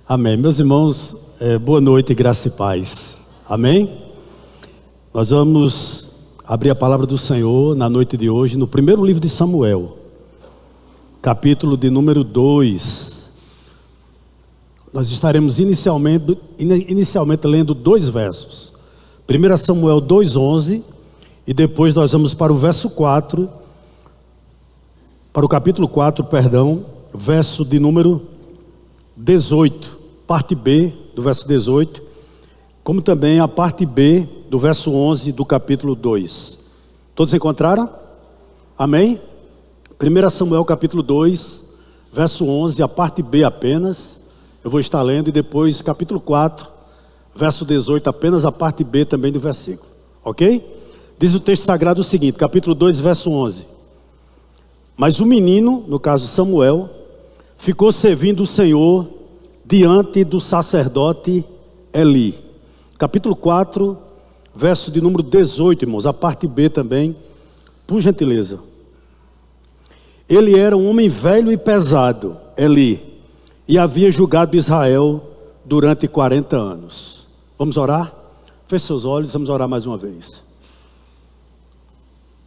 Amém. Meus irmãos, boa noite, graça e paz. Amém? Nós vamos abrir a palavra do Senhor na noite de hoje, no primeiro livro de Samuel, capítulo de número 2. Nós estaremos inicialmente lendo 2 versos. 1 Samuel 2:11, e depois nós vamos para o verso 4, para o capítulo 4, verso de número 18, parte B do verso 18, como também a parte B do verso 11 do capítulo 2. Todos encontraram? Amém? 1 Samuel capítulo 2, verso 11, a parte B apenas, eu vou estar lendo, e depois capítulo 4, verso 18, apenas a parte B também do versículo, ok? Diz o texto sagrado o seguinte, capítulo 2, verso 11: Mas o menino, no caso Samuel, ficou servindo o Senhor diante do sacerdote Eli. Capítulo 4, verso de número 18, irmãos, a parte B também, por gentileza. Ele era um homem velho e pesado, Eli, e havia julgado Israel durante 40 anos. Vamos orar? Feche seus olhos, vamos orar mais uma vez.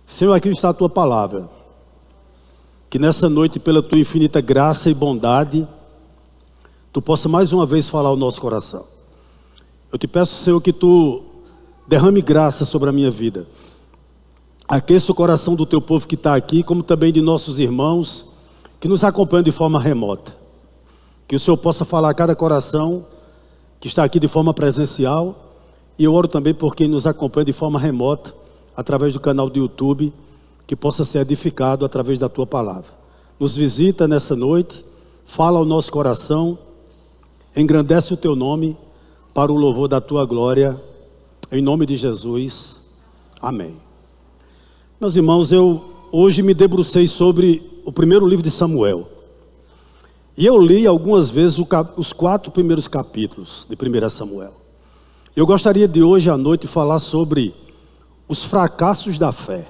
Senhor, aqui está a tua palavra. Que nessa noite, pela tua infinita graça e bondade, tu possa mais uma vez falar ao nosso coração. Eu te peço, Senhor, que tu derrame graça sobre a minha vida. Aqueça o coração do teu povo que está aqui, como também de nossos irmãos que nos acompanham de forma remota. Que o Senhor possa falar a cada coração que está aqui de forma presencial. E eu oro também por quem nos acompanha de forma remota, através do canal do YouTube, que possa ser edificado através da tua palavra. Nos visita nessa noite, fala ao nosso coração, engrandece o teu nome para o louvor da tua glória, em nome de Jesus, amém. Meus irmãos, eu hoje me debrucei sobre o primeiro livro de Samuel, e eu li algumas vezes os 4 primeiros capítulos de 1 Samuel. Eu gostaria de hoje à noite falar sobre os fracassos da fé.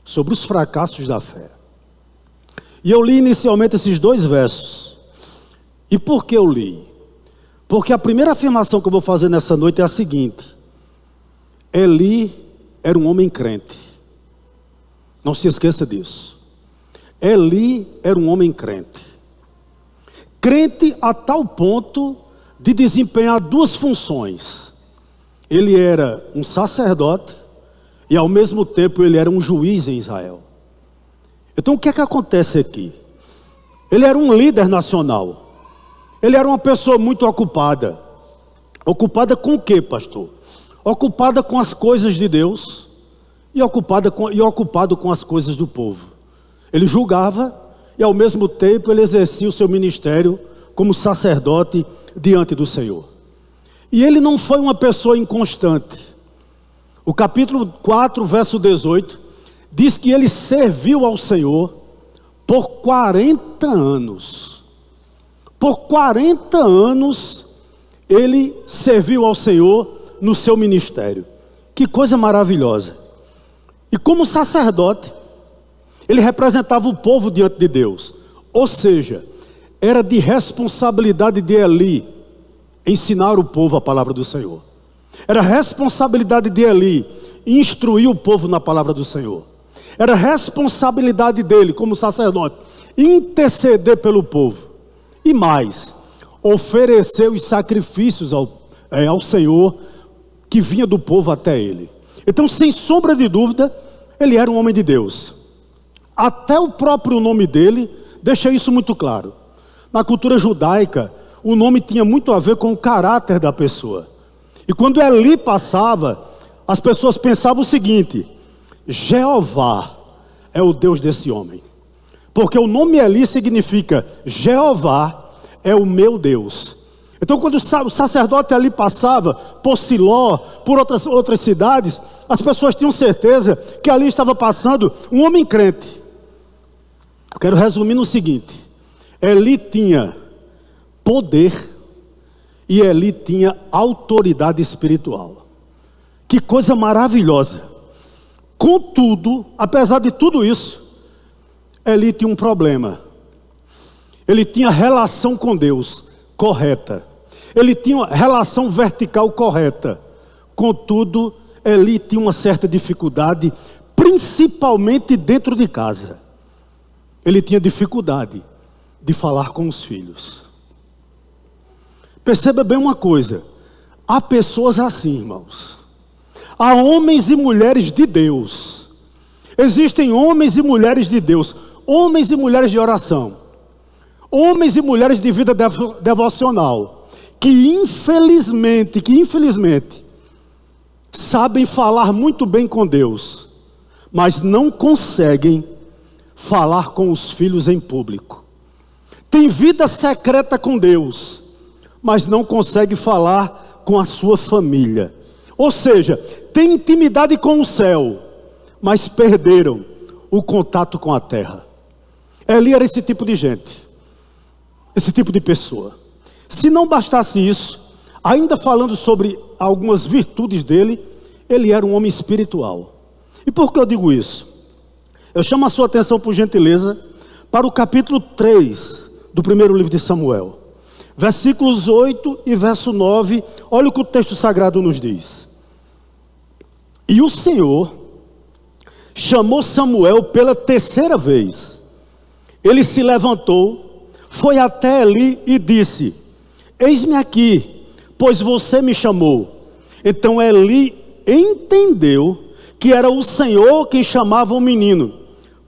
Sobre os fracassos da fé. E eu li inicialmente esses 2 versos. E por que eu li? Porque a primeira afirmação que eu vou fazer nessa noite é a seguinte: Eli era um homem crente. Não se esqueça disso. Eli era um homem crente. Crente a tal ponto de desempenhar 2 funções. Ele era um sacerdote e ao mesmo tempo ele era um juiz em Israel. Então o que é que acontece aqui? Ele era um líder nacional. Ele era uma pessoa muito ocupada. Ocupada com o quê, pastor? Ocupada com as coisas de Deus e ocupado com as coisas do povo. Ele julgava e ao mesmo tempo ele exercia o seu ministério como sacerdote diante do Senhor. E ele não foi uma pessoa inconstante. O capítulo 4, verso 18, diz que ele serviu ao Senhor por 40 anos. Por 40 anos, ele serviu ao Senhor no seu ministério. Que coisa maravilhosa. E como sacerdote, ele representava o povo diante de Deus. Ou seja, era de responsabilidade de Eli ensinar o povo a palavra do Senhor. Era responsabilidade de Eli instruir o povo na palavra do Senhor. Era responsabilidade dele como sacerdote interceder pelo povo. E mais, oferecer os sacrifícios ao Senhor que vinha do povo até ele. Então, sem sombra de dúvida, ele era um homem de Deus. Até o próprio nome dele deixa isso muito claro. Na cultura judaica, o nome tinha muito a ver com o caráter da pessoa. E quando Eli passava, as pessoas pensavam o seguinte: Jeová é o Deus desse homem. Porque o nome Eli significa Jeová é o meu Deus. Então quando o sacerdote ali passava por Siló, por outras cidades, as pessoas tinham certeza que ali estava passando um homem crente. Eu quero resumir no seguinte: Eli tinha poder e Eli tinha autoridade espiritual. Que coisa maravilhosa. Contudo, apesar de tudo isso, Eli tinha um problema. Ele tinha relação com Deus correta. Ele tinha uma relação vertical correta. Contudo, Eli tinha uma certa dificuldade, principalmente dentro de casa. Ele tinha dificuldade de falar com os filhos. Perceba bem uma coisa. Há pessoas assim, irmãos. Há homens e mulheres de Deus. Existem homens e mulheres de Deus. Homens e mulheres de oração. Homens e mulheres de vida devocional. Que infelizmente, sabem falar muito bem com Deus, mas não conseguem falar com os filhos em público. Tem vida secreta com Deus, mas não consegue falar com a sua família. Ou seja, tem intimidade com o céu, mas perderam o contato com a terra. Eli era esse tipo de gente, esse tipo de pessoa. Se não bastasse isso, ainda falando sobre algumas virtudes dele, ele era um homem espiritual. E por que eu digo isso? Eu chamo a sua atenção, por gentileza, para o capítulo 3 do primeiro livro de Samuel. Versículos 8 e verso 9, olha o que o texto sagrado nos diz. E o Senhor chamou Samuel pela terceira vez. Ele se levantou, foi até Eli e disse: eis-me aqui, pois você me chamou. Então Eli entendeu que era o Senhor quem chamava o menino.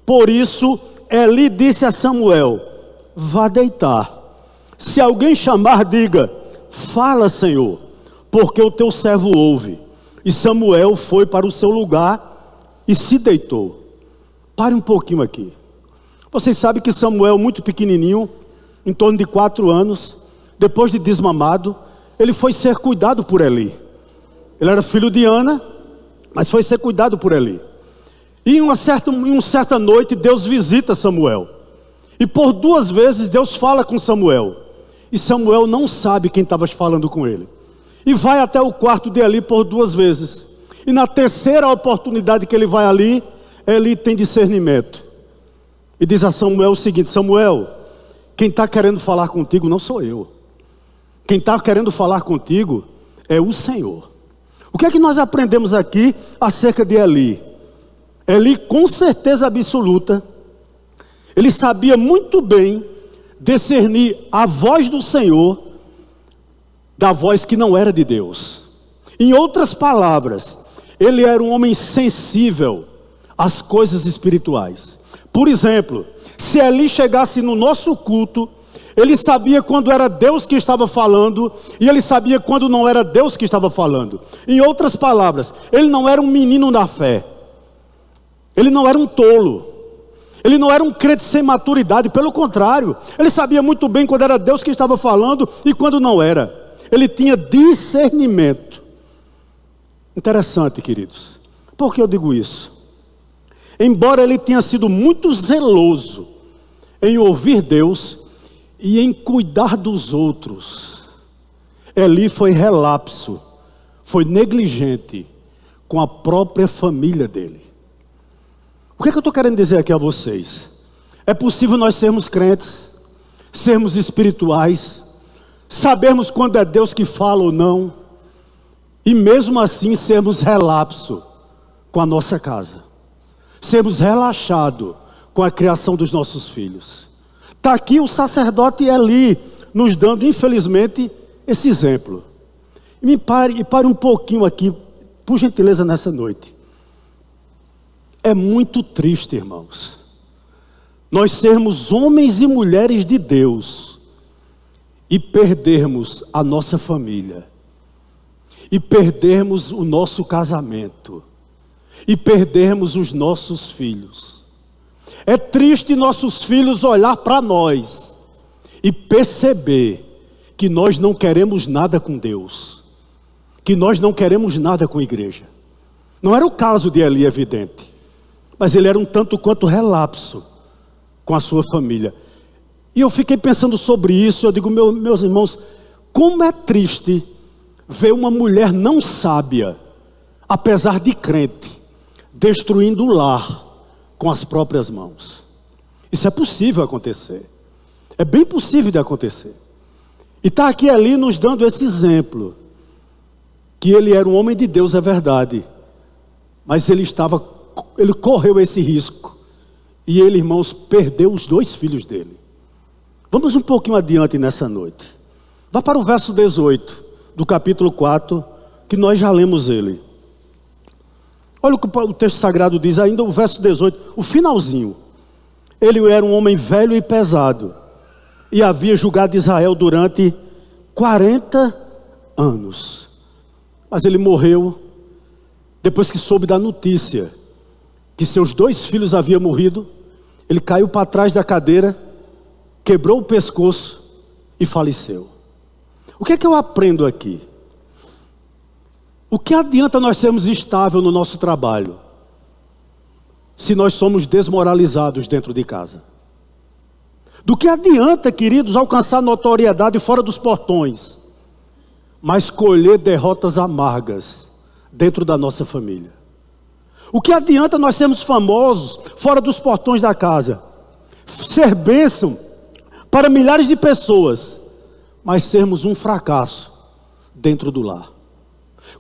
Por isso Eli disse a Samuel: vá deitar. Se alguém chamar, diga: fala, Senhor, porque o teu servo ouve. E Samuel foi para o seu lugar e se deitou. Pare um pouquinho aqui. Vocês sabem que Samuel, muito pequenininho, em torno de 4 anos, depois de desmamado, ele foi ser cuidado por Eli. Ele era filho de Ana, mas foi ser cuidado por Eli. E em uma certa noite, Deus visita Samuel. E por 2 vezes Deus fala com Samuel. E Samuel não sabe quem estava falando com ele. E vai até o quarto de Eli por 2 vezes. E na terceira oportunidade que ele vai ali, Eli tem discernimento. E diz a Samuel o seguinte: Samuel, quem está querendo falar contigo não sou eu. Quem está querendo falar contigo é o Senhor. O que é que nós aprendemos aqui acerca de Eli? Eli, com certeza absoluta, ele sabia muito bem discernir a voz do Senhor da voz que não era de Deus. Em outras palavras, ele era um homem sensível às coisas espirituais. Por exemplo, se Eli chegasse no nosso culto, ele sabia quando era Deus que estava falando e ele sabia quando não era Deus que estava falando. Em outras palavras, ele não era um menino da fé. Ele não era um tolo. Ele não era um crente sem maturidade. Pelo contrário, ele sabia muito bem quando era Deus que estava falando e quando não era. Ele tinha discernimento. Interessante, queridos. Por que eu digo isso? Embora ele tenha sido muito zeloso em ouvir Deus e em cuidar dos outros, Eli foi relapso, foi negligente com a própria família dele. O que é que eu estou querendo dizer aqui a vocês? É possível nós sermos crentes, sermos espirituais, sabermos quando é Deus que fala ou não, e mesmo assim sermos relapso com a nossa casa, sermos relaxados com a criação dos nossos filhos. Está aqui o sacerdote Eli nos dando, infelizmente, esse exemplo. E pare um pouquinho aqui, por gentileza, nessa noite. É muito triste, irmãos, nós sermos homens e mulheres de Deus e perdermos a nossa família, e perdermos o nosso casamento, e perdermos os nossos filhos. É triste nossos filhos olhar para nós e perceber que nós não queremos nada com Deus, que nós não queremos nada com a igreja. Não era o caso de Eli, evidente, mas ele era um tanto quanto relapso com a sua família. E eu fiquei pensando sobre isso. Eu digo, meus irmãos, como é triste ver uma mulher não sábia, apesar de crente, destruindo o lar com as próprias mãos. Isso é possível acontecer. É bem possível de acontecer. E está aqui Eli nos dando esse exemplo. Que ele era um homem de Deus, é verdade. Mas ele correu esse risco. E ele, irmãos, perdeu os 2 filhos dele. Vamos um pouquinho adiante nessa noite. Vá para o verso 18 do capítulo 4, que nós já lemos ele. Olha o que o texto sagrado diz, ainda o verso 18, o finalzinho. Ele era um homem velho e pesado, e havia julgado Israel durante 40 anos. Mas ele morreu depois que soube da notícia que seus 2 filhos haviam morrido. Ele caiu para trás da cadeira, quebrou o pescoço e faleceu. O que é que eu aprendo aqui? O que adianta nós sermos estáveis no nosso trabalho, se nós somos desmoralizados dentro de casa? Do que adianta, queridos, alcançar notoriedade fora dos portões, mas colher derrotas amargas dentro da nossa família? O que adianta nós sermos famosos fora dos portões da casa, ser bênção para milhares de pessoas, mas sermos um fracasso dentro do lar?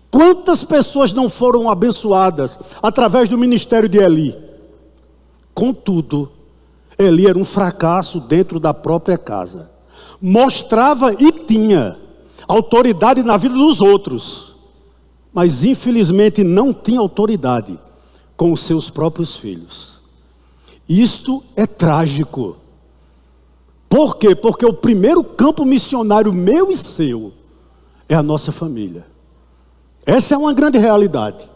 Quantas pessoas não foram abençoadas através do ministério de Eli? Contudo, Eli era um fracasso dentro da própria casa. Mostrava e tinha autoridade na vida dos outros, mas infelizmente não tinha autoridade com os seus próprios filhos. Isto é trágico. Por quê? Porque o primeiro campo missionário meu e seu é a nossa família. Essa é uma grande realidade.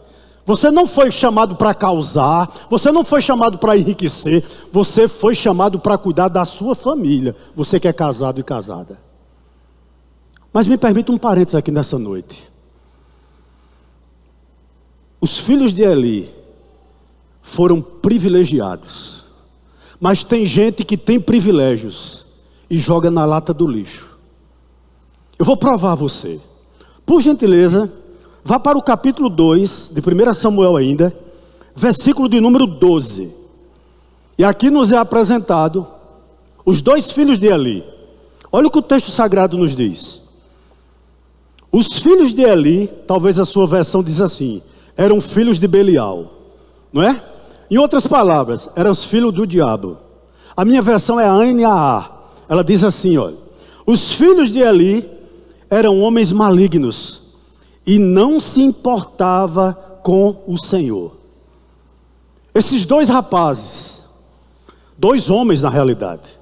Você não foi chamado para causar, você não foi chamado para enriquecer, você foi chamado para cuidar da sua família. Você que é casado e casada. Mas me permita um parênteses aqui nessa noite. Os filhos de Eli foram privilegiados. Mas tem gente que tem privilégios e joga na lata do lixo. Eu vou provar a você. Por gentileza, vá para o capítulo 2 de 1 Samuel ainda, versículo de número 12. E aqui nos é apresentado os 2 filhos de Eli. Olha o que o texto sagrado nos diz. Os filhos de Eli, talvez a sua versão diz assim, eram filhos de Belial, não é? Em outras palavras, eram os filhos do diabo. A minha versão é a NAA. Ela diz assim, olha, os filhos de Eli eram homens malignos e não se importava com o Senhor. Esses 2 rapazes, 2 homens na realidade,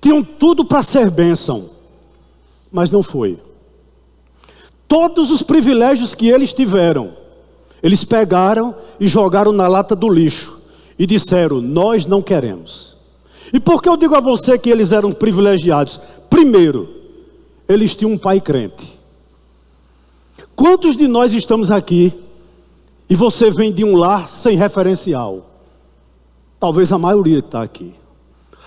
tinham tudo para ser bênção, mas não foi. Todos os privilégios que eles tiveram, eles pegaram e jogaram na lata do lixo e disseram, nós não queremos. E por que eu digo a você que eles eram privilegiados? Primeiro, eles tinham um pai crente. Quantos de nós estamos aqui e você vem de um lar sem referencial? Talvez a maioria está aqui.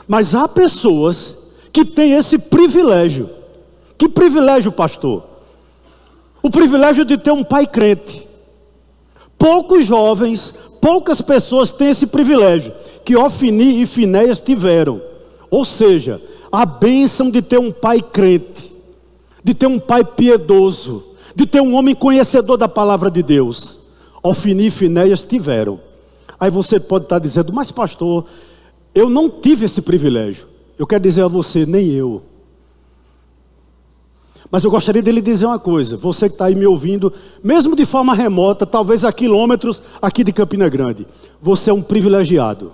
Mas há pessoas que têm esse privilégio. Que privilégio, pastor? O privilégio de ter um pai crente. Poucos jovens, poucas pessoas têm esse privilégio que Ofni e Finéias tiveram. Ou seja, a bênção de ter um pai crente, de ter um pai piedoso, de ter um homem conhecedor da palavra de Deus. Ofni e Finéias tiveram. Aí você pode estar dizendo, mas pastor, eu não tive esse privilégio. Eu quero dizer a você, nem eu. Mas eu gostaria de lhe dizer uma coisa, você que está aí me ouvindo, mesmo de forma remota, talvez a quilômetros aqui de Campina Grande, você é um privilegiado.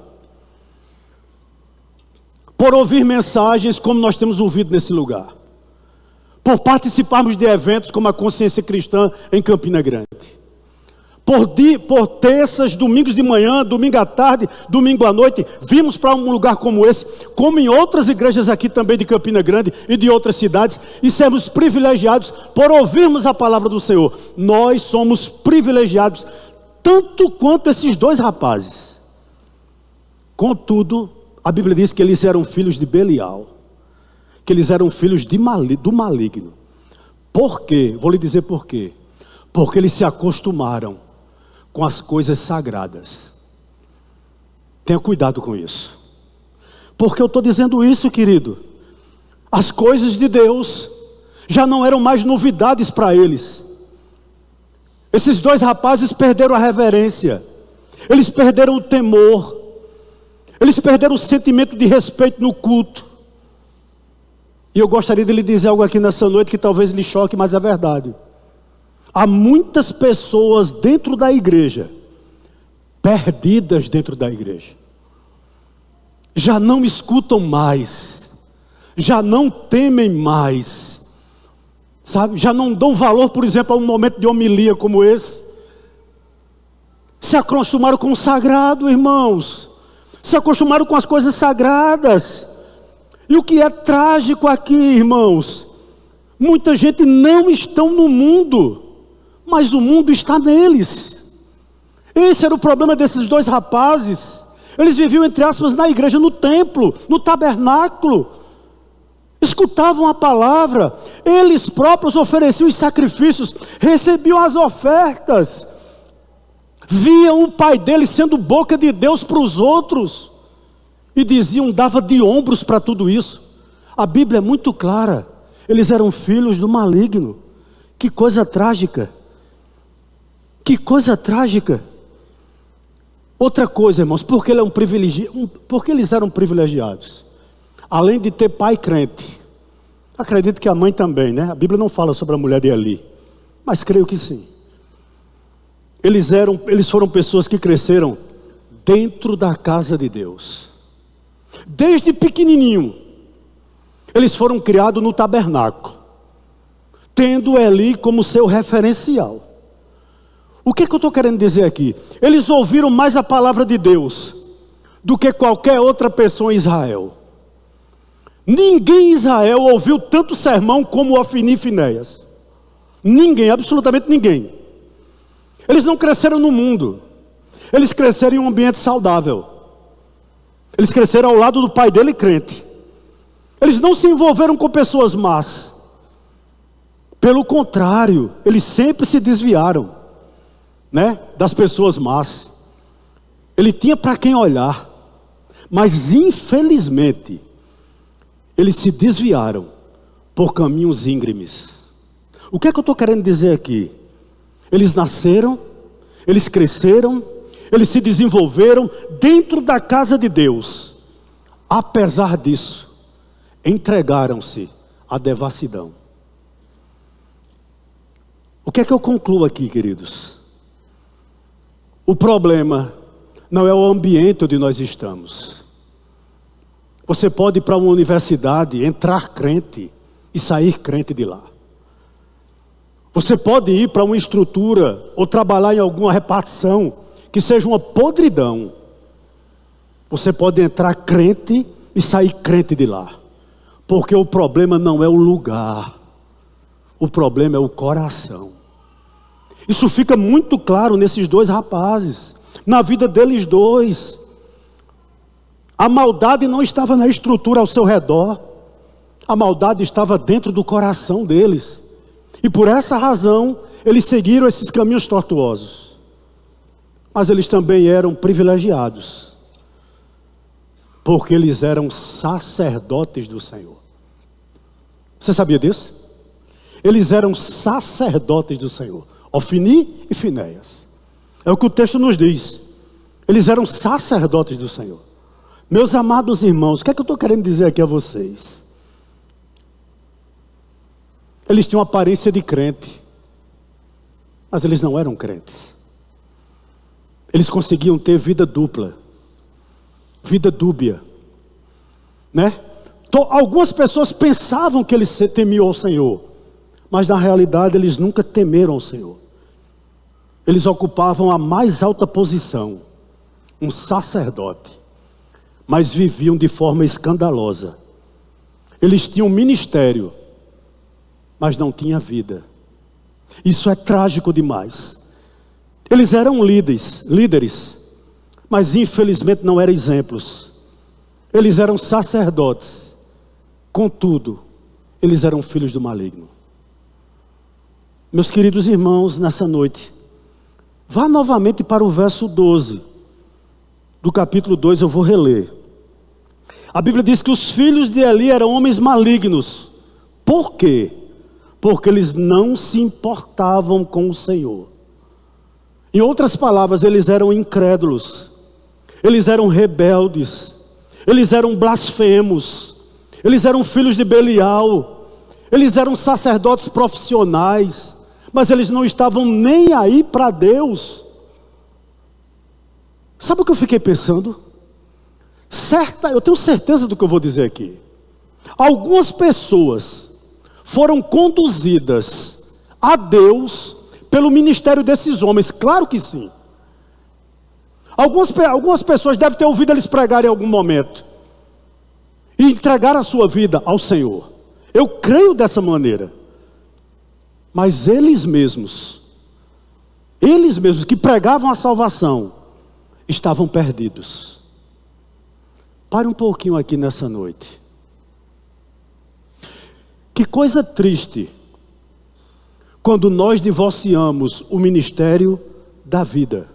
Por ouvir mensagens como nós temos ouvido nesse lugar. Por participarmos de eventos como a Consciência Cristã em Campina Grande. Por terças, domingos de manhã, domingo à tarde, domingo à noite, vimos para um lugar como esse, como em outras igrejas aqui também de Campina Grande e de outras cidades, e sermos privilegiados por ouvirmos a palavra do Senhor. Nós somos privilegiados, tanto quanto esses 2 rapazes. Contudo, a Bíblia diz que eles eram filhos de Belial, que eles eram filhos do maligno. Por quê? Vou lhe dizer por quê. Porque eles se acostumaram com as coisas sagradas. Tenha cuidado com isso. Por que eu estou dizendo isso, querido? As coisas de Deus já não eram mais novidades para eles. Esses dois rapazes perderam a reverência, eles perderam o temor, eles perderam o sentimento de respeito no culto. E eu gostaria de lhe dizer algo aqui nessa noite que talvez lhe choque, mas é verdade. Há muitas pessoas dentro da igreja, perdidas dentro da igreja, já não escutam mais, já não temem mais, sabe? Já não dão valor, por exemplo, a um momento de homilia como esse. Se acostumaram com o sagrado, irmãos, se acostumaram com as coisas sagradas. E o que é trágico aqui, irmãos, muita gente não está no mundo, mas o mundo está neles. Esse era o problema desses dois rapazes. Eles viviam, entre aspas, na igreja, no templo, no tabernáculo. Escutavam a palavra, eles próprios ofereciam os sacrifícios, recebiam as ofertas, viam o pai deles sendo boca de Deus para os outros, e diziam, dava de ombros para tudo isso. A Bíblia é muito clara, eles eram filhos do maligno. Que coisa trágica, que coisa trágica. Outra coisa, irmãos, porque eles eram privilegiados? Além de ter pai crente, acredito que a mãe também, né? A Bíblia não fala sobre a mulher de Eli, mas creio que sim. Eles foram pessoas que cresceram dentro da casa de Deus. Desde pequenininho, eles foram criados no tabernáculo, tendo Eli como seu referencial. O que eu estou querendo dizer aqui? Eles ouviram mais a palavra de Deus do que qualquer outra pessoa em Israel. Ninguém em Israel ouviu tanto sermão como Ofni e Finéias. Ninguém, absolutamente ninguém. Eles não cresceram no mundo, eles cresceram em um ambiente saudável. Eles cresceram ao lado do pai dele crente. Eles não se envolveram com pessoas más. Pelo contrário, eles sempre se desviaram, né, das pessoas más. Ele tinha para quem olhar, mas infelizmente eles se desviaram por caminhos íngremes. O que é que eu estou querendo dizer aqui? Eles nasceram, eles cresceram, eles se desenvolveram dentro da casa de Deus. Apesar disso, entregaram-se à devassidão. O que é que eu concluo aqui, queridos? O problema não é o ambiente onde nós estamos. Você pode ir para uma universidade, entrar crente e sair crente de lá. Você pode ir para uma estrutura ou trabalhar em alguma repartição que seja uma podridão. Você pode entrar crente e sair crente de lá. Porque o problema não é o lugar, o problema é o coração. Isso fica muito claro nesses dois rapazes, na vida deles dois. A maldade não estava na estrutura ao seu redor, a maldade estava dentro do coração deles. E por essa razão, eles seguiram esses caminhos tortuosos. Mas eles também eram privilegiados, porque eles eram sacerdotes do Senhor. Você sabia disso? Eles eram sacerdotes do Senhor, Ofni e Finéias. É o que o texto nos diz. Eles eram sacerdotes do Senhor. Meus amados irmãos, o que é que eu estou querendo dizer aqui a vocês? Eles tinham aparência de crente, mas eles não eram crentes. Eles conseguiam ter vida dupla, vida dúbia, né? Algumas pessoas pensavam que eles temiam ao Senhor, mas na realidade eles nunca temeram ao Senhor. Eles ocupavam a mais alta posição, um sacerdote, mas viviam de forma escandalosa. Eles tinham ministério, mas não tinham vida. Isso é trágico demais. Eles eram líderes, mas infelizmente não eram exemplos. Eles eram sacerdotes, contudo, eles eram filhos do maligno. Meus queridos irmãos, nessa noite, vá novamente para o verso 12 do capítulo 2, eu vou reler. A Bíblia diz que os filhos de Eli eram homens malignos. Por quê? Porque eles não se importavam com o Senhor. Em outras palavras, eles eram incrédulos, eles eram rebeldes, eles eram blasfemos, eles eram filhos de Belial, eles eram sacerdotes profissionais, mas eles não estavam nem aí para Deus. Sabe o que eu fiquei pensando? Eu tenho certeza do que eu vou dizer aqui. Algumas pessoas foram conduzidas a Deus pelo ministério desses homens, claro que sim. Algumas pessoas devem ter ouvido eles pregar em algum momento e entregar a sua vida ao Senhor. Eu creio dessa maneira. Mas eles mesmos que pregavam a salvação, estavam perdidos. Pare um pouquinho aqui nessa noite. Que coisa triste quando nós divorciamos o ministério da vida.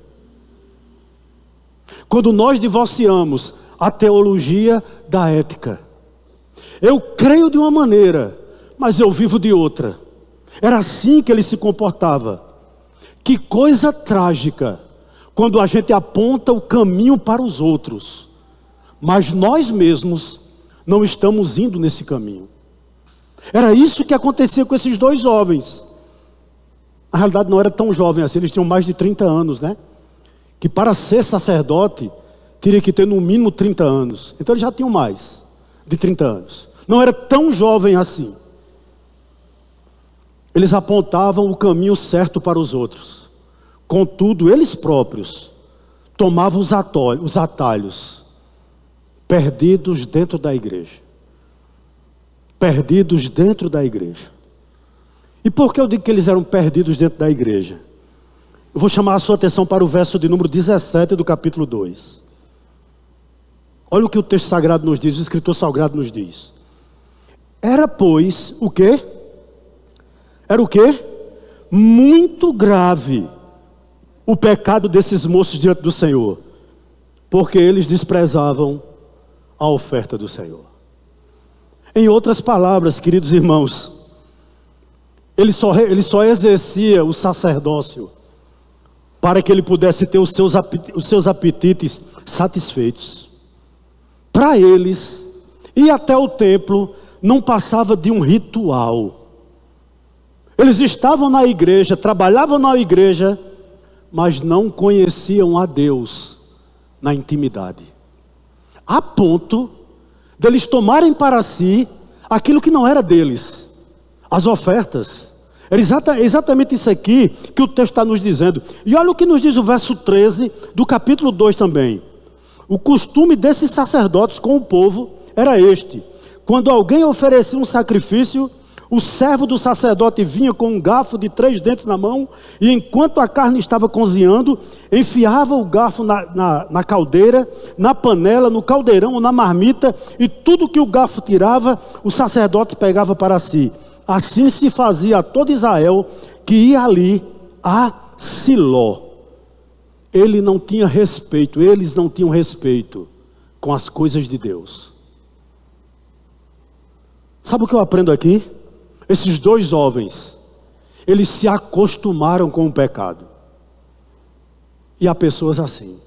Quando nós divorciamos a teologia da ética. Eu creio de uma maneira, mas eu vivo de outra. Era assim que ele se comportava. Que coisa trágica quando a gente aponta o caminho para os outros, mas nós mesmos não estamos indo nesse caminho. Era isso que acontecia com esses dois jovens. Na realidade não era tão jovem assim, eles tinham mais de 30 anos, né? Que para ser sacerdote, teria que ter no mínimo 30 anos. Então eles já tinham mais de 30 anos. Não era tão jovem assim. Eles apontavam o caminho certo para os outros. Contudo, eles próprios tomavam os atalhos, perdidos dentro da igreja. Perdidos dentro da igreja. E por que eu digo que eles eram perdidos dentro da igreja? Eu vou chamar a sua atenção para o verso de número 17 do capítulo 2. Olha o que o texto sagrado nos diz, o escritor sagrado nos diz. Era, pois, o quê? Era o quê? Muito grave o pecado desses moços diante do Senhor, porque eles desprezavam a oferta do Senhor. Em outras palavras, queridos irmãos, ele só exercia o sacerdócio para que ele pudesse ter os seus apetites satisfeitos. Para eles, ir até o templo não passava de um ritual. Eles estavam na igreja, trabalhavam na igreja, mas não conheciam a Deus na intimidade. A ponto deles tomarem para si aquilo que não era deles. As ofertas. Era exatamente isso aqui que o texto está nos dizendo. E olha o que nos diz o verso 13 do capítulo 2 também. O costume desses sacerdotes com o povo era este: quando alguém oferecia um sacrifício, o servo do sacerdote vinha com um garfo de 3 dentes na mão, e enquanto a carne estava cozinhando, enfiava o garfo na caldeira, na panela, no caldeirão ou na marmita, e tudo que o garfo tirava, o sacerdote pegava para si. Assim se fazia a todo Israel que ia ali a Siló. Eles não tinham respeito com as coisas de Deus. Sabe o que eu aprendo aqui? Esses dois jovens, eles se acostumaram com o pecado. E há pessoas assim,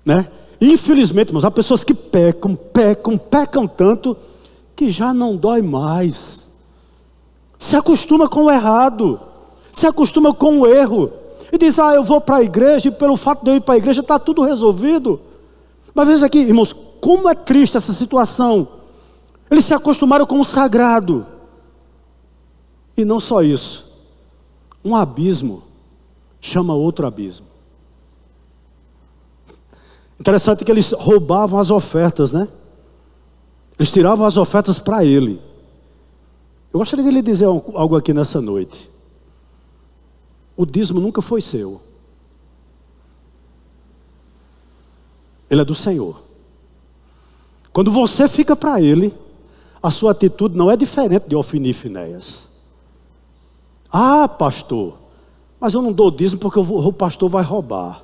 né? Infelizmente, irmãos, há pessoas que pecam tanto, que já não dói mais. Se acostuma com o errado, se acostuma com o erro, e diz, eu vou para a igreja, e pelo fato de eu ir para a igreja, está tudo resolvido. Mas veja aqui, irmãos, como é triste essa situação. Eles se acostumaram com o sagrado. E não só isso. Um abismo chama outro abismo. Interessante que eles roubavam as ofertas, né? Eles tiravam as ofertas para ele. Eu gostaria de lhe dizer algo aqui nessa noite. O dízimo nunca foi seu. Ele é do Senhor. Quando você fica para ele, a sua atitude não é diferente de Ofni e Finéias. Pastor, mas eu não dou dízimo porque o pastor vai roubar.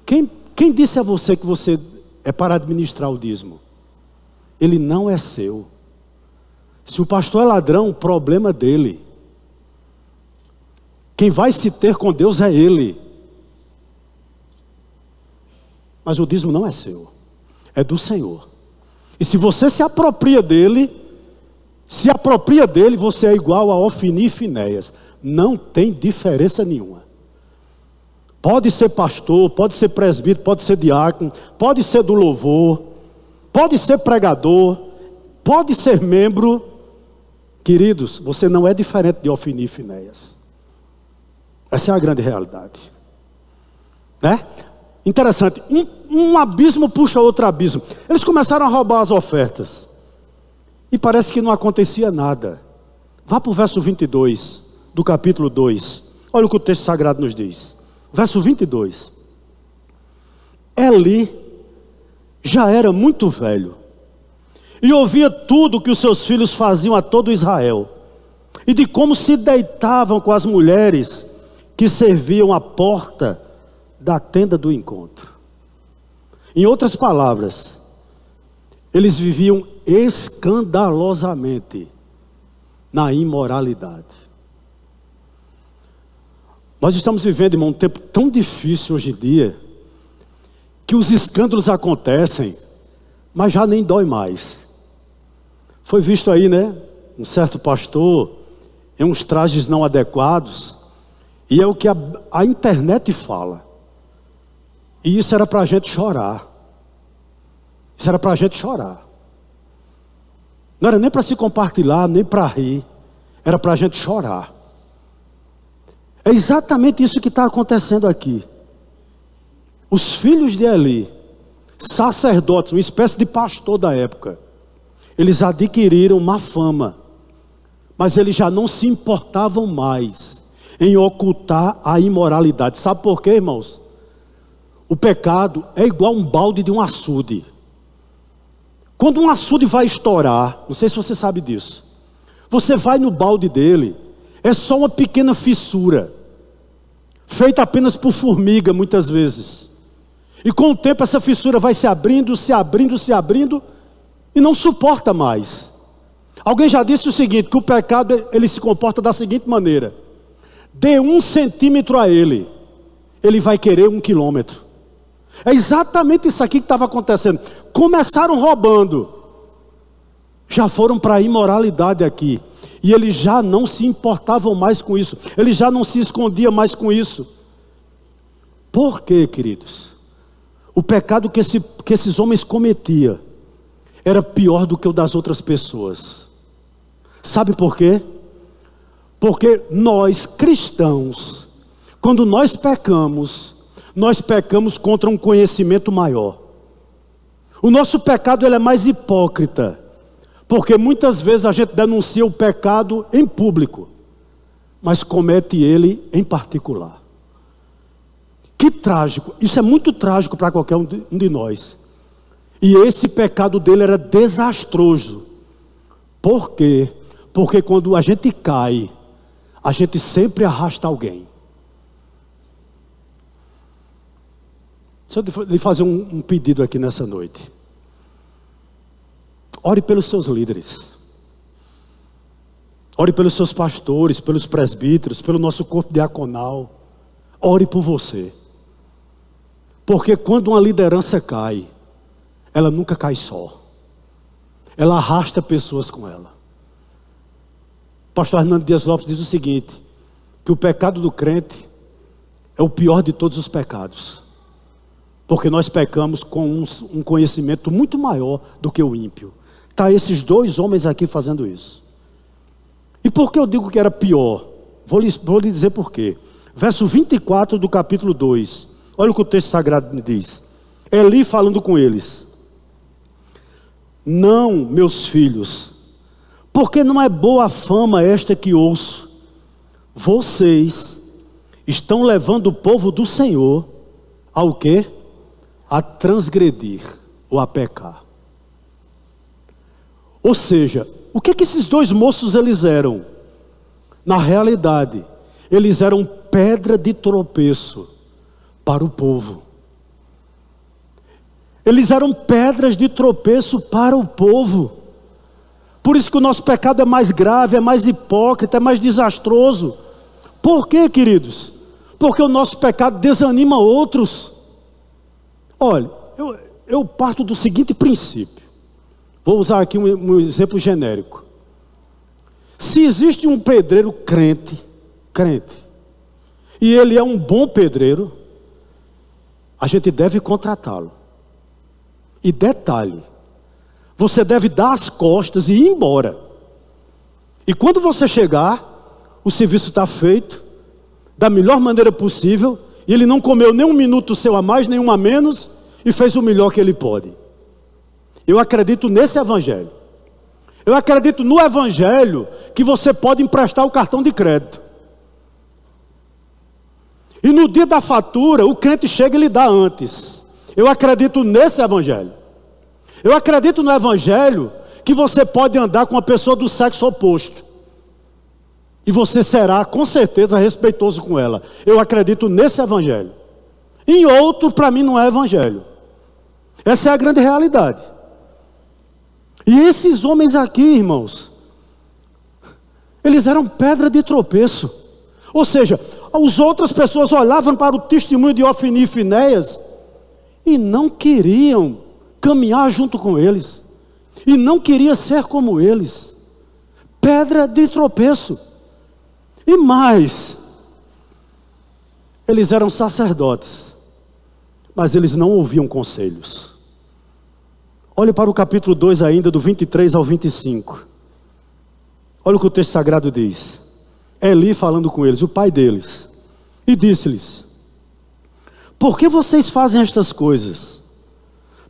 Quem disse a você que você é para administrar o dízimo. Ele não é seu. Se o pastor é ladrão, problema dele. Quem vai se ter com Deus é ele. Mas o dízimo não é seu, é do Senhor. E se você se apropria dele, você é igual a Ofni e Finéias. Não tem diferença nenhuma. Pode ser pastor, pode ser presbítero, pode ser diácono, pode ser do louvor, pode ser pregador, pode ser membro. Queridos, você não é diferente de Ofni e Finéias. Essa é a grande realidade. Né? Interessante, um abismo puxa outro abismo. Eles começaram a roubar as ofertas. E parece que não acontecia nada. Vá para o verso 22 do capítulo 2. Olha o que o texto sagrado nos diz. Verso 22. Eli já era muito velho e ouvia tudo que os seus filhos faziam a todo Israel, e de como se deitavam com as mulheres que serviam à porta da tenda do encontro. Em outras palavras, eles viviam escandalosamente na imoralidade. Nós estamos vivendo, irmão, um tempo tão difícil hoje em dia, que os escândalos acontecem, mas já nem dói mais. Foi visto aí, né? Um certo pastor em uns trajes não adequados, e é o que a internet fala. E isso era para a gente chorar. Isso era para a gente chorar. Não era nem para se compartilhar, nem para rir. Era para a gente chorar. É exatamente isso que está acontecendo aqui. Os filhos de Eli, sacerdotes, uma espécie de pastor da época, eles adquiriram má fama, mas eles já não se importavam mais em ocultar a imoralidade. Sabe por quê, irmãos? O pecado é igual um balde de um açude. Quando um açude vai estourar, não sei se você sabe disso, você vai no balde dele, é só uma pequena fissura, feita apenas por formiga muitas vezes. E com o tempo essa fissura vai se abrindo, e não suporta mais. Alguém já disse o seguinte, que o pecado ele se comporta da seguinte maneira: dê 1 centímetro a ele, ele vai querer 1 quilômetro. É exatamente isso aqui que estava acontecendo. Começaram roubando, já foram para a imoralidade aqui. E eles já não se importavam mais com isso. Eles já não se escondiam mais com isso. Por quê, queridos? O pecado que esses homens cometiam era pior do que o das outras pessoas. Sabe por quê? Porque nós cristãos, quando nós pecamos contra um conhecimento maior. O nosso pecado ele é mais hipócrita, porque muitas vezes a gente denuncia o pecado em público, mas comete ele em particular. Que trágico, isso é muito trágico para qualquer um de nós. E esse pecado dele era desastroso. Por quê? Porque quando a gente cai, a gente sempre arrasta alguém. Deixa eu lhe fazer um pedido aqui nessa noite. Ore pelos seus líderes. Ore pelos seus pastores, pelos presbíteros, pelo nosso corpo diaconal. Ore por você. Porque quando uma liderança cai, ela nunca cai só. Ela arrasta pessoas com ela. O pastor Hernando Dias Lopes diz o seguinte, que o pecado do crente é o pior de todos os pecados. Porque nós pecamos com um conhecimento muito maior do que o ímpio. Está esses dois homens aqui fazendo isso. E por que eu digo que era pior? Vou lhe dizer por quê. Verso 24 do capítulo 2. Olha o que o texto sagrado me diz. Eli falando com eles. Não, meus filhos, porque não é boa a fama esta que ouço. Vocês estão levando o povo do Senhor ao quê? A transgredir ou a pecar. Ou seja, o que esses dois moços eles eram? Na realidade, eles eram pedra de tropeço para o povo. Eles eram pedras de tropeço para o povo. Por isso que o nosso pecado é mais grave, é mais hipócrita, é mais desastroso. Por quê, queridos? Porque o nosso pecado desanima outros. Olha, eu parto do seguinte princípio. Vou usar aqui um exemplo genérico. Se existe um pedreiro crente, e ele é um bom pedreiro, a gente deve contratá-lo. E detalhe, você deve dar as costas e ir embora. E quando você chegar, o serviço está feito, da melhor maneira possível, e ele não comeu nem um minuto seu a mais, nem um a menos, e fez o melhor que ele pode. Eu acredito nesse evangelho. Eu acredito no evangelho que você pode emprestar o cartão de crédito. E no dia da fatura, o crente chega e lhe dá antes. Eu acredito nesse evangelho. Eu acredito no evangelho que você pode andar com uma pessoa do sexo oposto. E você será, com certeza, respeitoso com ela. Eu acredito nesse evangelho. Em outro, para mim, não é evangelho. Essa é a grande realidade. E esses homens aqui, irmãos, eles eram pedra de tropeço. Ou seja, as outras pessoas olhavam para o testemunho de Ofni e Finéias e não queriam caminhar junto com eles. E não queriam ser como eles. Pedra de tropeço. E mais, eles eram sacerdotes, mas eles não ouviam conselhos. Olhe para o capítulo 2 ainda, do 23 ao 25. Olha o que o texto sagrado diz. Eli falando com eles, o pai deles, e disse-lhes: por que vocês fazem estas coisas?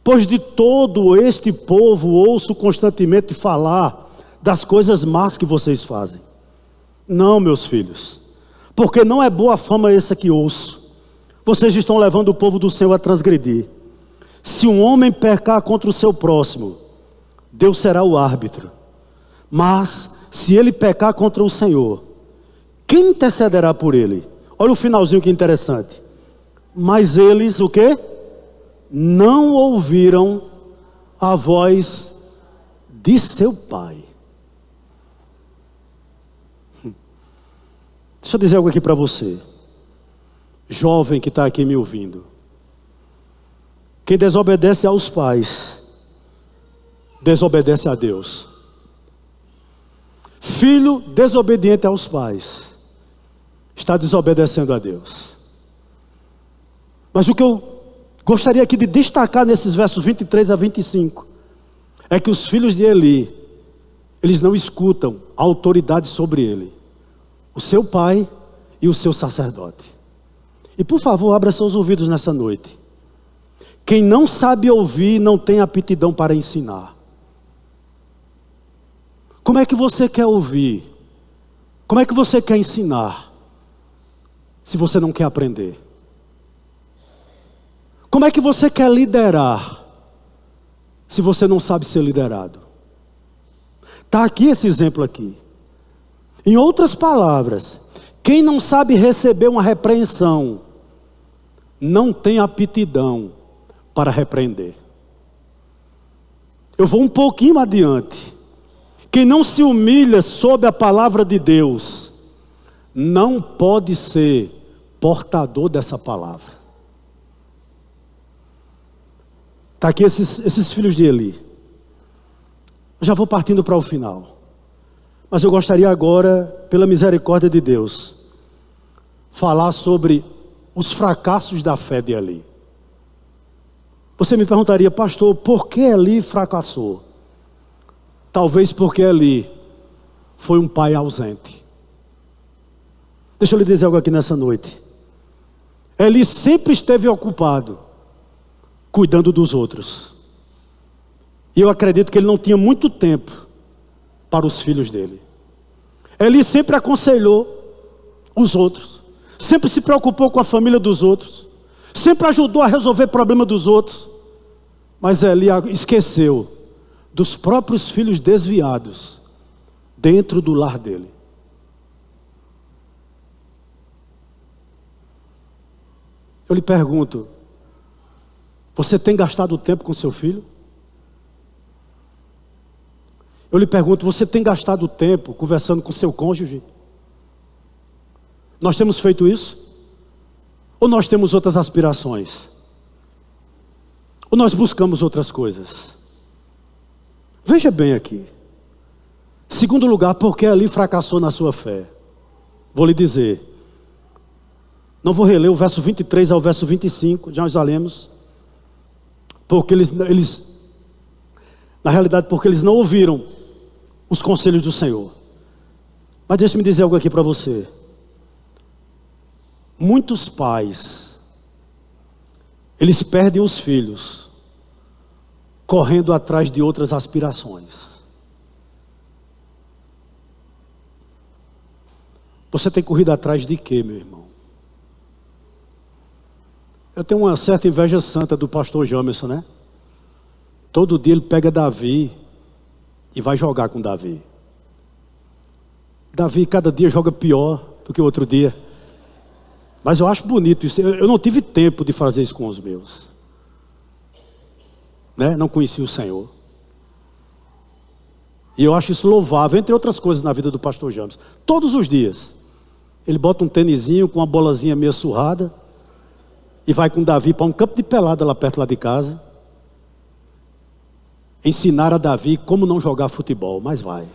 Pois de todo este povo ouço constantemente falar das coisas más que vocês fazem. Não, meus filhos, porque não é boa fama essa que ouço. Vocês estão levando o povo do Senhor a transgredir. Se um homem pecar contra o seu próximo, Deus será o árbitro. Mas se ele pecar contra o Senhor, quem intercederá por ele? Olha o finalzinho que interessante. Mas eles, o quê? Não ouviram a voz de seu pai. Deixa eu dizer algo aqui para você, jovem que está aqui me ouvindo. Quem desobedece aos pais, desobedece a Deus. Filho desobediente aos pais, está desobedecendo a Deus. Mas o que eu gostaria aqui de destacar nesses versos 23 a 25, é que os filhos de Eli, eles não escutam a autoridade sobre ele, o seu pai e o seu sacerdote. E por favor, abra seus ouvidos nessa noite. Quem não sabe ouvir, não tem aptidão para ensinar. Como é que você quer ouvir? Como é que você quer ensinar, se você não quer aprender? Como é que você quer liderar, se você não sabe ser liderado? Está aqui esse exemplo aqui. Em outras palavras, quem não sabe receber uma repreensão, não tem aptidão para repreender. Eu vou um pouquinho adiante. Quem não se humilha sob a palavra de Deus, não pode ser portador dessa palavra. Está aqui esses filhos de Eli. Eu já vou partindo para o final. Mas eu gostaria agora, pela misericórdia de Deus, falar sobre os fracassos da fé de Eli. Você me perguntaria, pastor, por que Eli fracassou? Talvez porque Eli foi um pai ausente. Deixa eu lhe dizer algo aqui nessa noite. Eli sempre esteve ocupado cuidando dos outros. E eu acredito que ele não tinha muito tempo para os filhos dele. Eli sempre aconselhou os outros, sempre se preocupou com a família dos outros, sempre ajudou a resolver o problema dos outros. Mas Eli esqueceu dos próprios filhos desviados dentro do lar dele. Eu lhe pergunto, Você tem gastado tempo com seu filho? Eu lhe pergunto, você tem gastado tempo conversando com seu cônjuge? Nós temos feito isso? Ou nós temos outras aspirações? Ou nós buscamos outras coisas? Veja bem aqui. Segundo lugar, porque ali fracassou na sua fé. Vou lhe dizer. Não vou reler o verso 23 ao verso 25, já nós já lemos. Porque na realidade, porque eles não ouviram os conselhos do Senhor. Mas deixa-me dizer algo aqui para você. Muitos pais, eles perdem os filhos, correndo atrás de outras aspirações. Você tem corrido atrás de quê, meu irmão? Eu tenho uma certa inveja santa do pastor Jamerson, né? Todo dia ele pega Davi e vai jogar com Davi. Davi cada dia joga pior do que o outro dia. Mas eu acho bonito isso. Eu não tive tempo de fazer isso com os meus. Né? Não conheci o Senhor. E eu acho isso louvável, entre outras coisas na vida do pastor James. Todos os dias. Ele bota um tênisinho com uma bolazinha meio surrada e vai com Davi para um campo de pelada lá perto lá de casa. Ensinar a Davi como não jogar futebol, mas vai.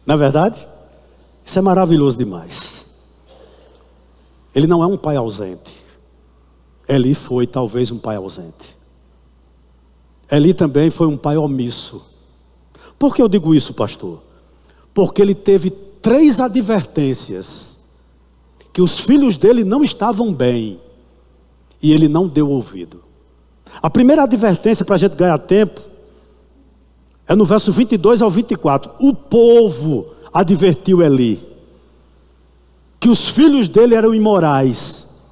Não é verdade? Isso é maravilhoso demais. Ele não é um pai ausente. Eli foi talvez um pai ausente. Eli também foi um pai omisso. Por que eu digo isso, pastor? Porque ele teve 3 advertências que os filhos dele não estavam bem e ele não deu ouvido. A primeira advertência para a gente ganhar tempo é no verso 22 ao 24. O povo advertiu Eli que os filhos dele eram imorais,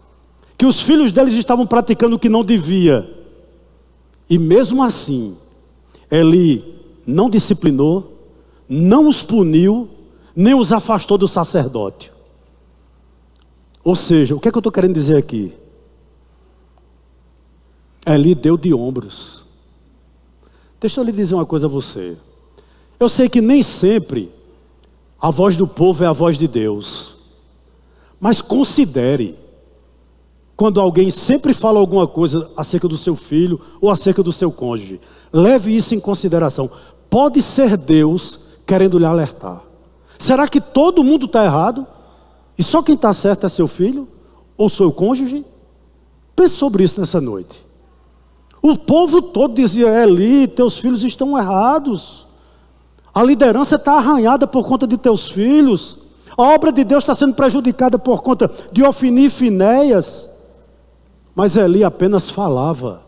que os filhos deles estavam praticando o que não devia. E mesmo assim, Eli não disciplinou, não os puniu, nem os afastou do sacerdócio. Ou seja, o que é que eu estou querendo dizer aqui? Eli deu de ombros. Deixa eu lhe dizer uma coisa a você. Eu sei que nem sempre a voz do povo é a voz de Deus. Mas considere, quando alguém sempre fala alguma coisa acerca do seu filho ou acerca do seu cônjuge, leve isso em consideração. Pode ser Deus querendo lhe alertar. Será que todo mundo está errado? E só quem está certo é seu filho ou seu cônjuge? Pense sobre isso nessa noite. O povo todo dizia: Eli, teus filhos estão errados. A liderança está arranhada por conta de teus filhos. A obra de Deus está sendo prejudicada por conta de Ofni e Finéias. Mas Eli apenas falava.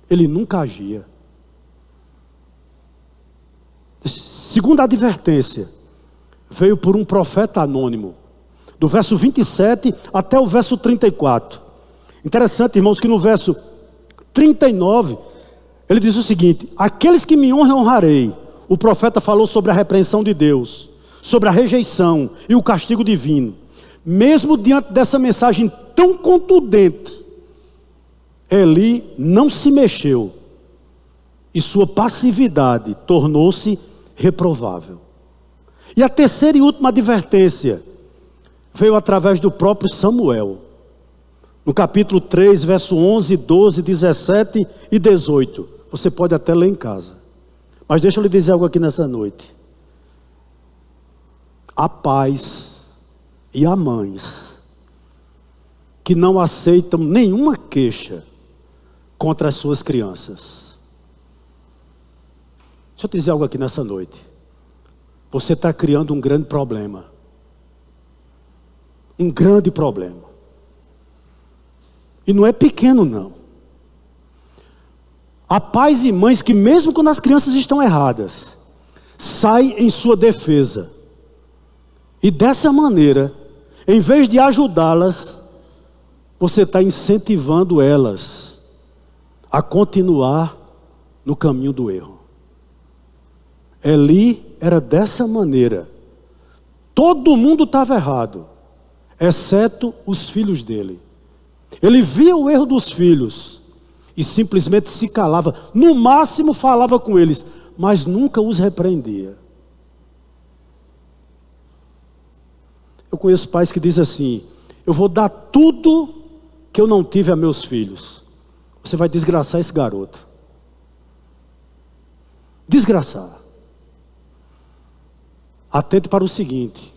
Ele nunca agia. Segunda advertência veio por um profeta anônimo, do verso 27 até o verso 34. Interessante, irmãos, que no verso 39, ele diz o seguinte: aqueles que me honram, honrarei. O profeta falou sobre a repreensão de Deus, sobre a rejeição e o castigo divino. Mesmo diante dessa mensagem tão contundente, Eli não se mexeu e sua passividade tornou-se reprovável. E a terceira e última advertência veio através do próprio Samuel. No capítulo 3, verso 11, 12, 17 e 18. Você pode até ler em casa. Mas deixa eu lhe dizer algo aqui nessa noite. Há pais e há mães que não aceitam nenhuma queixa contra as suas crianças. Deixa eu te dizer algo aqui nessa noite. Você está criando um grande problema. Um grande problema. E não é pequeno, não. Há pais e mães que, mesmo quando as crianças estão erradas, saem em sua defesa. E dessa maneira, em vez de ajudá-las, você está incentivando elas a continuar no caminho do erro. Eli era dessa maneira. Todo mundo estava errado, exceto os filhos dele. Ele via o erro dos filhos e simplesmente se calava. No máximo falava com eles, mas nunca os repreendia. Eu conheço pais que dizem assim: eu vou dar tudo que eu não tive a meus filhos. Você vai desgraçar esse garoto. Desgraçar. Atente para o seguinte: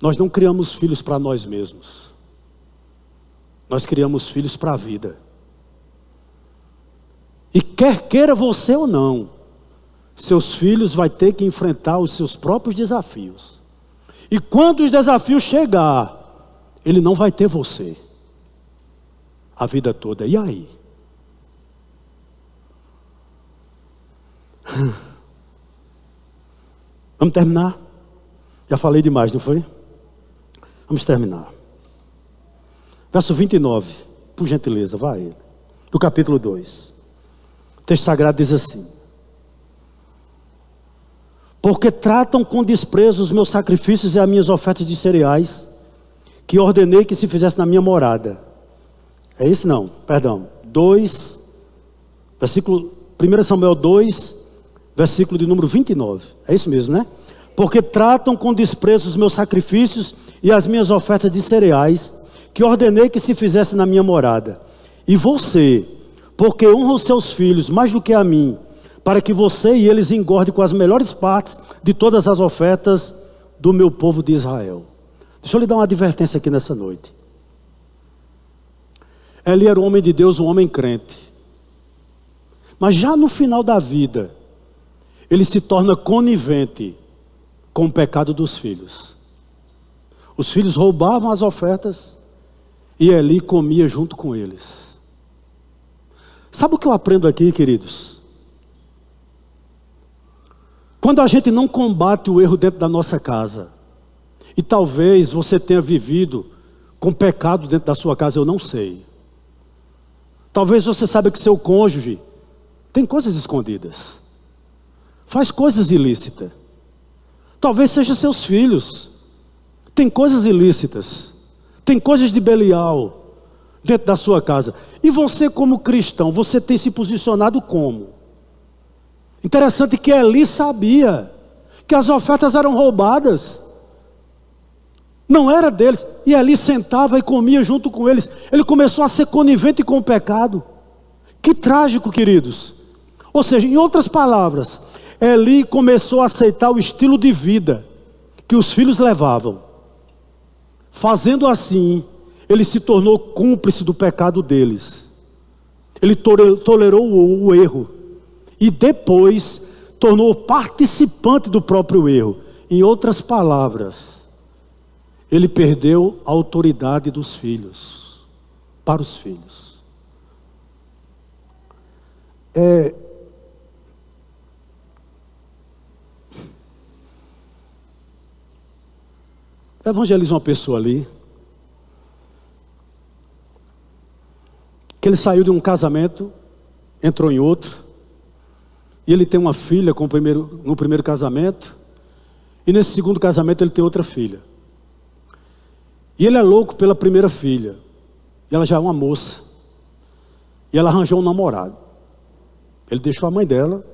nós não criamos filhos para nós mesmos. Nós criamos filhos para a vida. E quer queira você ou não, seus filhos vão ter que enfrentar os seus próprios desafios. E quando os desafios chegar, ele não vai ter você a vida toda. E aí? Vamos terminar? Já falei demais, não foi? Vamos terminar. Verso 29, por gentileza, vai. Do capítulo 2. O texto sagrado diz assim: porque tratam com desprezo os meus sacrifícios e as minhas ofertas de cereais, que ordenei que se fizesse na minha morada. É isso não, perdão. 2, versículo 1 Samuel 2, versículo de número 29. É isso mesmo, né? Porque tratam com desprezo os meus sacrifícios e as minhas ofertas de cereais, que ordenei que se fizesse na minha morada. E você, porque honra os seus filhos mais do que a mim, para que você e eles engordem com as melhores partes de todas as ofertas do meu povo de Israel. Deixa eu lhe dar uma advertência aqui nessa noite. Eli era um homem de Deus, um homem crente. Mas já no final da vida, ele se torna conivente com o pecado dos filhos. Os filhos roubavam as ofertas e Eli comia junto com eles. Sabe o que eu aprendo aqui, queridos? Quando a gente não combate o erro dentro da nossa casa, e talvez você tenha vivido com pecado dentro da sua casa, eu não sei. Talvez você saiba que seu cônjuge tem coisas escondidas, faz coisas ilícitas. Talvez seja seus filhos, tem coisas ilícitas, tem coisas de Belial dentro da sua casa. E você como cristão, você tem se posicionado como? Interessante que Eli sabia que as ofertas eram roubadas. Não era deles. E Eli sentava e comia junto com eles. Ele começou a ser conivente com o pecado. Que trágico, queridos. Ou seja, em outras palavras, Eli começou a aceitar o estilo de vida que os filhos levavam. Fazendo assim, ele se tornou cúmplice do pecado deles. Ele tolerou o erro. E depois tornou participante do próprio erro. Em outras palavras, ele perdeu a autoridade dos filhos, para os filhos. Evangeliza uma pessoa ali, que ele saiu de um casamento, entrou em outro, e ele tem uma filha no primeiro casamento, e nesse segundo casamento ele tem outra filha. E ele é louco pela primeira filha, e ela já é uma moça, e ela arranjou um namorado. Ele deixou a mãe dela,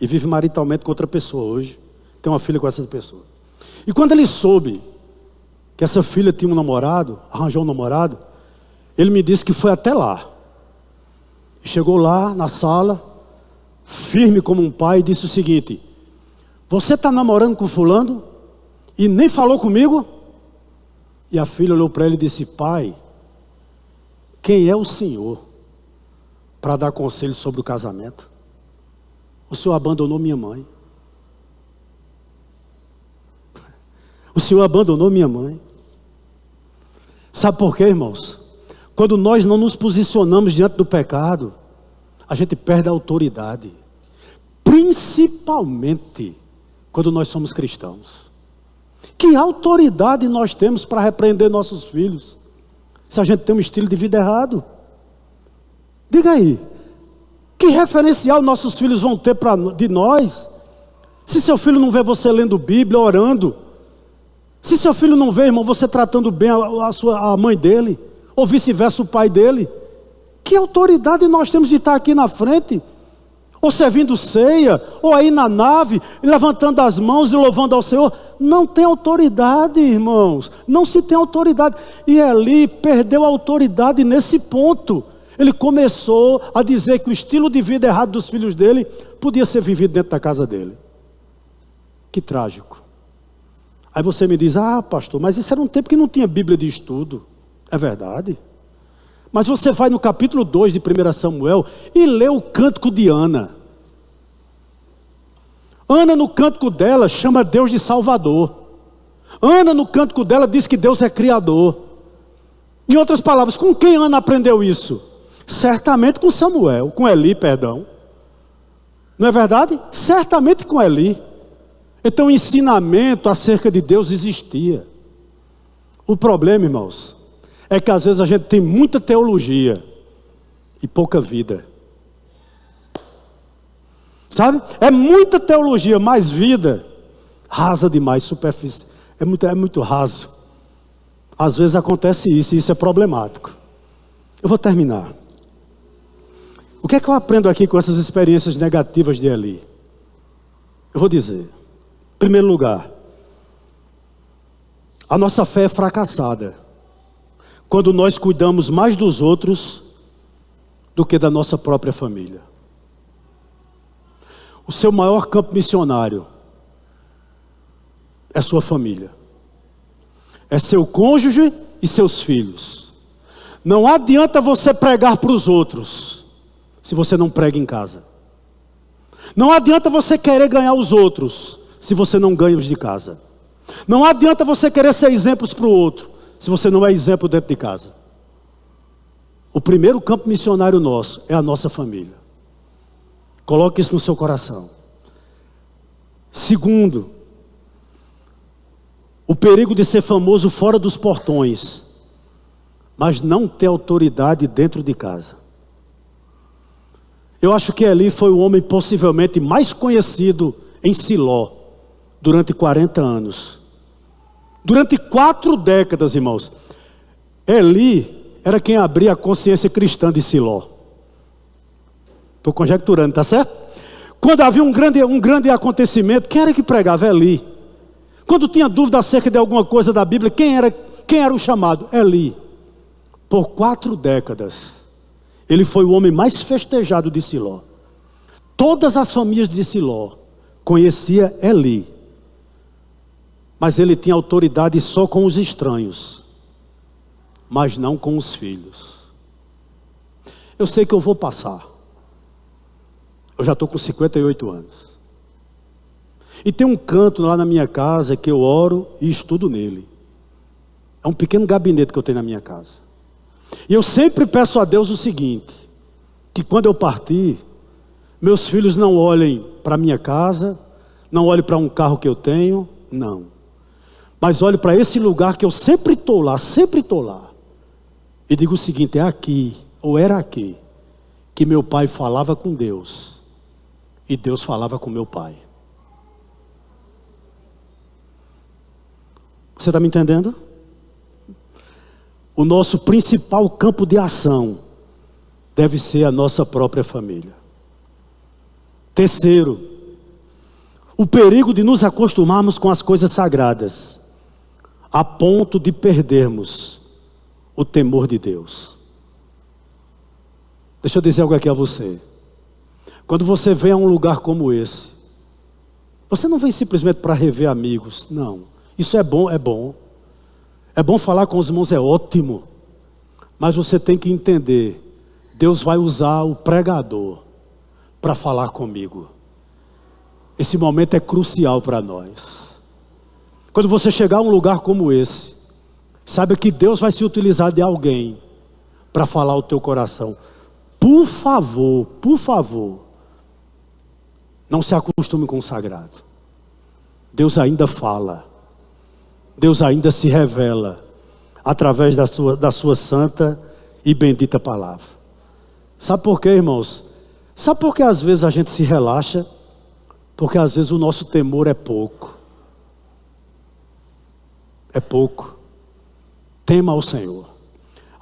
e vive maritalmente com outra pessoa hoje, tem uma filha com essa pessoa. E quando ele soube que essa filha tinha um namorado, arranjou um namorado, ele me disse que foi até lá. E chegou lá na sala, firme como um pai, e disse o seguinte: você está namorando com fulano e nem falou comigo? E a filha olhou para ele e disse: pai, quem é o senhor para dar conselho sobre o casamento? O senhor abandonou minha mãe. O senhor abandonou minha mãe. Sabe por quê, irmãos? Quando nós não nos posicionamos diante do pecado, a gente perde a autoridade. Principalmente quando nós somos cristãos. Que autoridade nós temos para repreender nossos filhos, se a gente tem um estilo de vida errado? Diga aí, que referencial nossos filhos vão ter de nós, se seu filho não vê você lendo Bíblia, orando? Se seu filho não vê, irmão, você tratando bem a mãe dele, ou vice-versa o pai dele. Que autoridade nós temos de estar aqui na frente? Ou servindo ceia, ou aí na nave, levantando as mãos e louvando ao Senhor? Não tem autoridade, irmãos, não se tem autoridade. E Eli perdeu a autoridade nesse ponto. Ele começou a dizer que o estilo de vida errado dos filhos dele podia ser vivido dentro da casa dele. Que trágico. Aí você me diz, pastor, mas isso era um tempo que não tinha Bíblia de estudo. É verdade. Mas você vai no capítulo 2 de 1 Samuel e lê o cântico de Ana. Ana, no cântico dela, chama Deus de Salvador. Ana, no cântico dela, diz que Deus é Criador. Em outras palavras, com quem Ana aprendeu isso? Certamente com Samuel, com Eli, perdão. Não é verdade? Certamente com Eli. Então o ensinamento acerca de Deus existia. O problema, irmãos, é que às vezes a gente tem muita teologia e pouca vida. Sabe? É muita teologia, mais vida rasa demais, superfície. É muito raso. Às vezes acontece isso, e isso é problemático. Eu vou terminar. O que é que eu aprendo aqui com essas experiências negativas de Eli? Eu vou dizer. Em primeiro lugar, a nossa fé é fracassada quando nós cuidamos mais dos outros do que da nossa própria família. O seu maior campo missionário é sua família. É seu cônjuge e seus filhos. Não adianta você pregar para os outros se você não prega em casa. Não adianta você querer ganhar os outros se você não ganha os de casa. Não adianta você querer ser exemplos para o outro se você não é exemplo dentro de casa. O primeiro campo missionário nosso é a nossa família. Coloque isso no seu coração. Segundo, o perigo de ser famoso fora dos portões, mas não ter autoridade dentro de casa. Eu acho que Eli foi o homem possivelmente mais conhecido em Siló durante 40 anos. Durante 4 décadas, irmãos. Eli era quem abria a consciência cristã de Siló. Estou conjecturando, tá certo? Quando havia um grande acontecimento, quem era que pregava? Eli. Quando tinha dúvida acerca de alguma coisa da Bíblia, quem era o chamado? Eli. Por 4 décadas, ele foi o homem mais festejado de Siló. Todas as famílias de Siló conheciam Eli. Mas ele tinha autoridade só com os estranhos, mas não com os filhos. Eu sei que eu vou passar. Eu já estou com 58 anos. E tem um canto lá na minha casa que eu oro e estudo nele. É um pequeno gabinete que eu tenho na minha casa. E eu sempre peço a Deus o seguinte: que quando eu partir, meus filhos não olhem para a minha casa, não olhem para um carro que eu tenho, não. Mas olhem para esse lugar que eu sempre estou lá, e digo o seguinte: é aqui, ou era aqui, que meu pai falava com Deus, e Deus falava com meu pai. Você está me entendendo? O nosso principal campo de ação deve ser a nossa própria família. Terceiro, o perigo de nos acostumarmos com as coisas sagradas, a ponto de perdermos o temor de Deus. Deixa eu dizer algo aqui a você. Quando você vem a um lugar como esse, você não vem simplesmente para rever amigos, não. Isso é bom, é bom. É bom falar com os irmãos, é ótimo. Mas você tem que entender, Deus vai usar o pregador para falar comigo. Esse momento é crucial para nós. Quando você chegar a um lugar como esse, saiba que Deus vai se utilizar de alguém para falar o teu coração. Por favor, não se acostume com o sagrado. Deus ainda fala. Deus ainda se revela através da sua santa e bendita palavra. Sabe por quê, irmãos? Sabe por que às vezes a gente se relaxa? Porque às vezes o nosso temor é pouco. É pouco. Tema ao Senhor.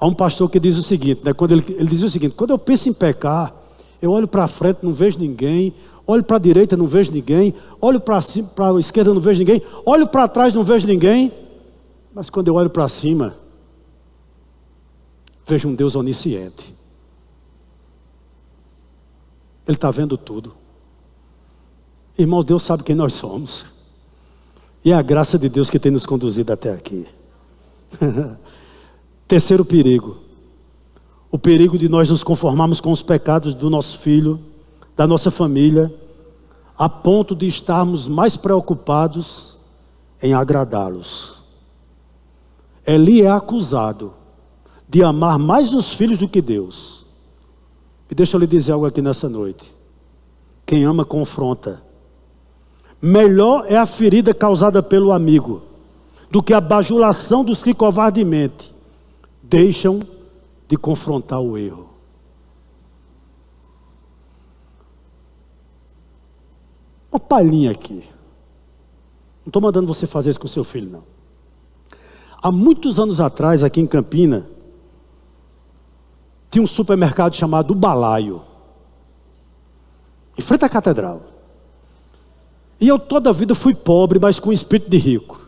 Há um pastor que diz o seguinte, né? Quando ele dizia o seguinte: quando eu penso em pecar, eu olho para frente, não vejo ninguém, olho para a direita, não vejo ninguém, olho para cima, para a esquerda, não vejo ninguém, olho para trás, não vejo ninguém, mas quando eu olho para cima, vejo um Deus onisciente. Ele está vendo tudo. Irmão, Deus sabe quem nós somos. E é a graça de Deus que tem nos conduzido até aqui. Terceiro perigo. O perigo de nós nos conformarmos com os pecados do nosso filho, da nossa família, a ponto de estarmos mais preocupados em agradá-los. Eli é acusado de amar mais os filhos do que Deus. E deixa eu lhe dizer algo aqui nessa noite. Quem ama, confronta. Melhor é a ferida causada pelo amigo do que a bajulação dos que covardemente deixam de confrontar o erro. Uma palhinha aqui. Não estou mandando você fazer isso com seu filho, não. Há muitos anos atrás, aqui em Campina, tinha um supermercado chamado Balaio, em frente à catedral. E eu toda a vida fui pobre, mas com espírito de rico.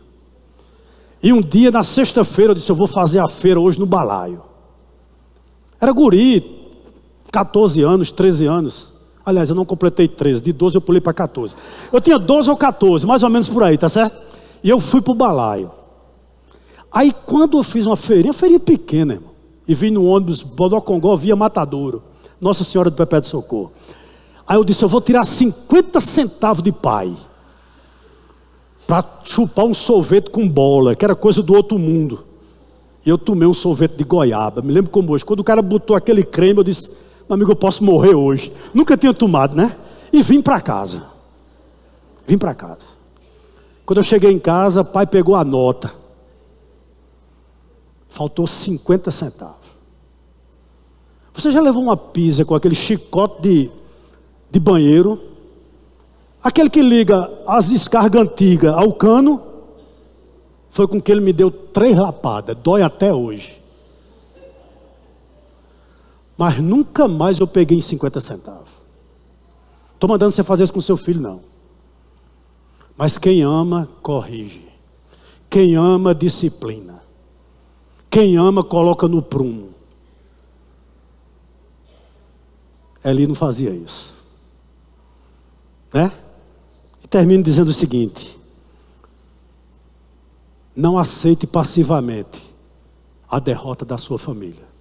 E um dia, na sexta-feira, eu disse: eu vou fazer a feira hoje no Balaio. Era guri, 14 anos, 13 anos. Aliás, eu não completei 13, de 12 eu pulei para 14. Eu tinha 12 ou 14, mais ou menos por aí, tá certo? E eu fui para o Balaio. Aí quando eu fiz uma feirinha pequena, irmão, e vim no ônibus Bodocongó via Matadouro, Nossa Senhora do Perpétuo Socorro. Aí eu disse: eu vou tirar 50 centavos de pai para chupar um sorvete com bola, que era coisa do outro mundo. E eu tomei um sorvete de goiaba, me lembro como hoje. Quando o cara botou aquele creme, eu disse: meu amigo, eu posso morrer hoje. Nunca tinha tomado, né? E vim para casa. Vim para casa. Quando eu cheguei em casa, pai pegou a nota. Faltou 50 centavos. Você já levou uma pizza com aquele chicote de banheiro? Aquele que liga as descargas antigas ao cano? Foi com que ele me deu 3 lapadas. Dói até hoje. Mas nunca mais eu peguei em 50 centavos. Estou mandando você fazer isso com seu filho, não. Mas quem ama, corrige. Quem ama, disciplina. Quem ama, coloca no prumo. Eli não fazia isso. Né? E termino dizendo o seguinte: não aceite passivamente a derrota da sua família.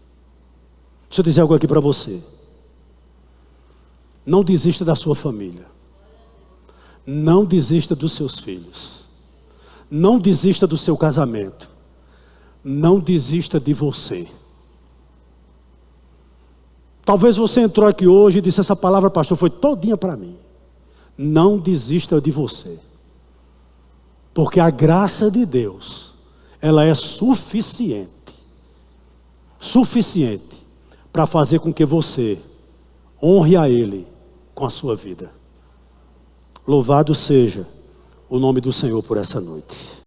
Deixa eu dizer algo aqui para você. Não desista da sua família. Não desista dos seus filhos. Não desista do seu casamento. Não desista de você. Talvez você entrou aqui hoje e disse: essa palavra, pastor, foi todinha para mim. Não desista de você. Porque a graça de Deus, ela é suficiente. Suficiente para fazer com que você honre a Ele com a sua vida. Louvado seja o nome do Senhor por essa noite.